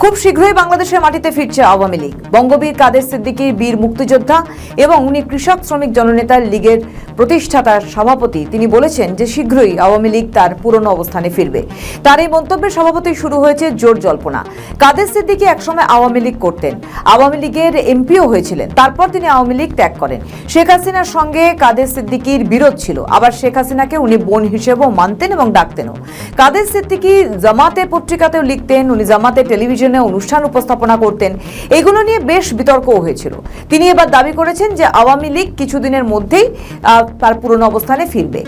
খুব শীঘ্রই বাংলাদেশের মাটিতে ফিরছে আওয়ামী লীগ। বঙ্গবীর কাদের সিদ্দিকীর বীর মুক্তিযোদ্ধা এবং উনি কৃষক শ্রমিক জননেতার লীগের প্রতিষ্ঠাতার সভাপতি। তিনি বলেছেন যে শীঘ্রই আওয়ামী লীগ তার পুরনো অবস্থানে ফিরবে। তার এই মন্তব্যের স্বভাবতই শুরু হয়েছে জোর জল্পনা। কাদের সিদ্দিকী একসময় আওয়ামী লীগ করতেন, আওয়ামী লীগের এমপিও হয়েছিলেন। তারপর তিনি আওয়ামী লীগ ত্যাগ করেন। শেখ হাসিনার সঙ্গে কাদের সিদ্দিকীর বিরোধ ছিল, আবার শেখ হাসিনাকে উনি বোন হিসেবেও মানতেন এবং ডাকতেনও। কাদের সিদ্দিকী জামাতে পত্রিকাতেও লিখতেন, উনি জামাতে টেলিভিশনে অনুষ্ঠান উপস্থাপনা করতেন। এগুলো নিয়ে বেশ বিতর্কও হয়েছিল। তিনি এবার দাবি করেছেন যে আওয়ামী লীগ কিছুদিনের মধ্যেই তার পুরনো অবস্থানে ফিরবে।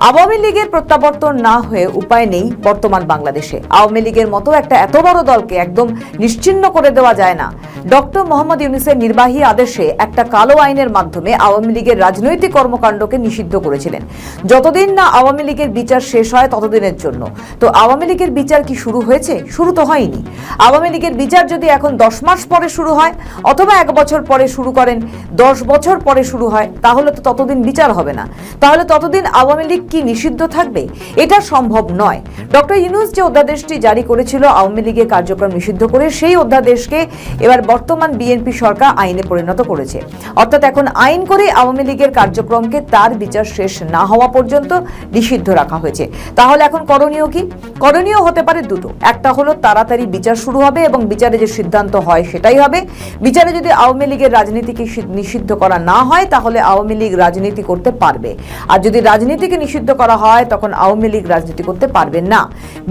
আওয়ামী লীগের প্রত্যাবর্তন না হয়ে উপায় নেই বর্তমান বাংলাদেশে। আওয়ামী লীগের মতো একটা এত বড় দলকে একদম নিশ্চিহ্ন করে দেওয়া যায় না। ডক্টর মোহাম্মদ ইউনূসের নির্বাহী আদেশে একটা কালো আইনের মাধ্যমে আওয়ামী লীগের রাজনৈতিক কর্মকাণ্ডকে নিষিদ্ধ করেছিলেন। যতদিন না আওয়ামী লীগের বিচার শেষ হয় ততদিনের জন্য। তো আওয়ামী লীগের বিচার কি শুরু হয়েছে? শুরু তো হয়নি। আওয়ামী লীগের বিচার যদি এখন 10 মাস পরে শুরু হয় অথবা 1 বছর পরে শুরু করেন, 10 বছর পরে শুরু হয়, তাহলে তো ততদিন বিচার হবে না। তাহলে ততদিন আওয়ামী লীগ কি নিষিদ্ধ থাকবে? এটা সম্ভব নয়। ডক্টর ইউনূস যে অধ্যাদেশটি জারি করেছিল আওয়ামী লীগের কার্যক্রম নিষিদ্ধ করে, সেই অধ্যাদেশকে এবার বর্তমান বিএনপি সরকার আইনে পরিণত করেছে। অর্থাৎ এখন আইন করে আওয়ামী লীগের কার্যক্রমকে তার বিচার শেষ না হওয়া পর্যন্ত নিষিদ্ধ রাখা হয়েছে। তাহলে এখন করণীয় কি? করণীয় হতে পারে দুটো। একটা হলো তাড়াতাড়ি বিচার শুরু হবে এবং বিচারে যে সিদ্ধান্ত হয় সেটাই হবে। বিচারে যদি আওয়ামী লীগের রাজনীতিকে নিষিদ্ধ করা না হয় তাহলে আওয়ামী লীগ রাজনীতি করতে পারবে, আর যদি রাজনীতিকে নিষিদ্ধ করা হয় তখন আওয়ামী লীগ রাজনীতি করতে পারবে না।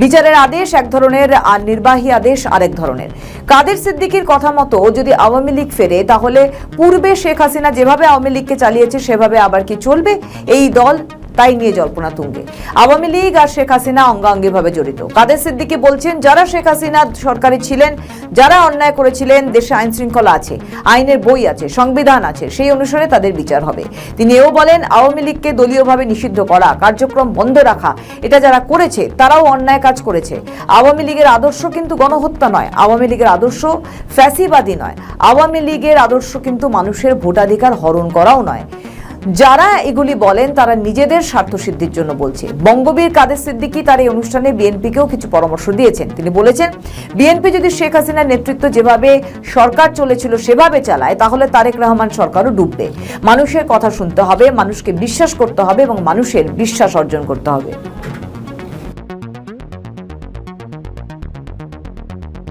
বিচারের আদেশ এক ধরনের আর নির্বাহী আদেশ আরেক ধরনের। কাদের সিদ্দিকীর কথা মতো যদি আওয়ামী লীগ ফেরে তাহলে পূর্বে শেখ হাসিনা যেভাবে আওয়ামী লীগকে চালিয়েছে সেভাবে আবার কি চলবে এই দল? তাই নিয়ে জল্পনা তুঙ্গে। আওয়ামী লীগ আর শেখ হাসিনা অঙ্গাঙ্গিভাবে জড়িত। কাদের সিদ্দিকী বলছেন যারা শেখ হাসিনা সরকারে ছিলেন, যারা অন্যায় করেছিলেন, দেশে আইন শৃঙ্খলা আছে, আইনের বই আছে, সংবিধান আছে, সেই অনুসারে তাদের বিচার হবে। তিনি এও বলেন আওয়ামী লীগকে দলীয়ভাবে নিষিদ্ধ করা, কার্যক্রম বন্ধ রাখা, এটা যারা করেছে তারাও অন্যায় কাজ করেছে। আওয়ামী লীগের আদর্শ কিন্তু গণহত্যা নয়, আওয়ামী লীগের আদর্শ ফ্যাসিবাদী নয়, আওয়ামী লীগের আদর্শ কিন্তু মানুষের ভোটাধিকার হরণ করাও নয়। যারা এগুলি বলেন তারা নিজেদের স্বার্থসিদ্ধির জন্য বলছে। বঙ্গবীর কাদের সিদ্দিকী তার এই অনুষ্ঠানে বিএনপিকেও কিছু পরামর্শ দিয়েছেন। তিনি বলেছেন বিএনপি যদি শেখ হাসিনার নেতৃত্ব যেভাবে সরকার চলেছিল সেভাবে চালায় তাহলে তারেক রহমান সরকারও ডুববে। মানুষের কথা শুনতে হবে, মানুষকে বিশ্বাস করতে হবে এবং মানুষের বিশ্বাস অর্জন করতে হবে।